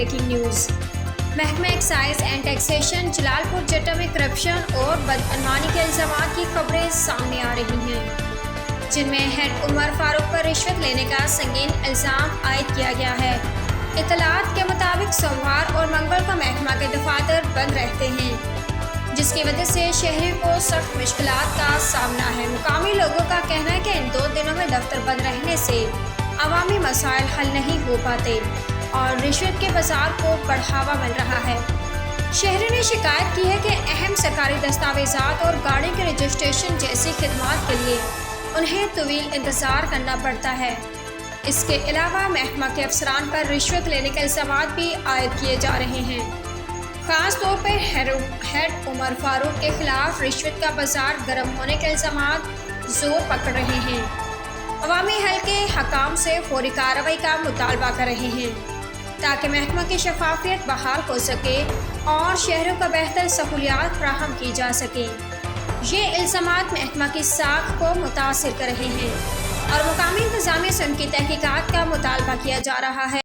Breaking news. محکمہ excise and taxation جلال پور جٹا میں کرپشن اور بدعنوانی کے الزامات کی خبریں سامنے آ رہی ہیں، جن میں ہیڈ عمر فاروق پر رشوت لینے کا سنگین الزام عائد کیا گیا ہے۔ اطلاعات کے مطابق سوموار اور منگل کو محکمہ کے دفاتر بند رہتے ہیں، جس کی وجہ سے شہریوں کو سخت مشکلات کا سامنا ہے۔ مقامی لوگوں کا کہنا ہے کہ ان 2 دنوں میں دفتر بند رہنے سے عوامی مسائل حل نہیں ہو پاتے اور رشوت کے بازار کو بڑھاوا مل رہا ہے۔ شہریوں نے شکایت کی ہے کہ اہم سرکاری دستاویزات اور گاڑی کے رجسٹریشن جیسی خدمات کے لیے انہیں طویل انتظار کرنا پڑتا ہے۔ اس کے علاوہ محکمہ کے افسران پر رشوت لینے کے الزامات بھی عائد کیے جا رہے ہیں، خاص طور پر ہیڈ عمر فاروق کے خلاف رشوت کا بازار گرم ہونے کے الزامات زور پکڑ رہے ہیں۔ عوامی حل کے حکام سے فوری کارروائی کا مطالبہ کر رہے ہیں تاکہ محکمہ کی شفافیت بحال ہو سکے اور شہریوں کو بہتر سہولیات فراہم کی جا سکیں۔ یہ الزامات محکمہ کی ساکھ کو متاثر کر رہے ہیں اور مقامی انتظامیہ سے ان کی تحقیقات کا مطالبہ کیا جا رہا ہے۔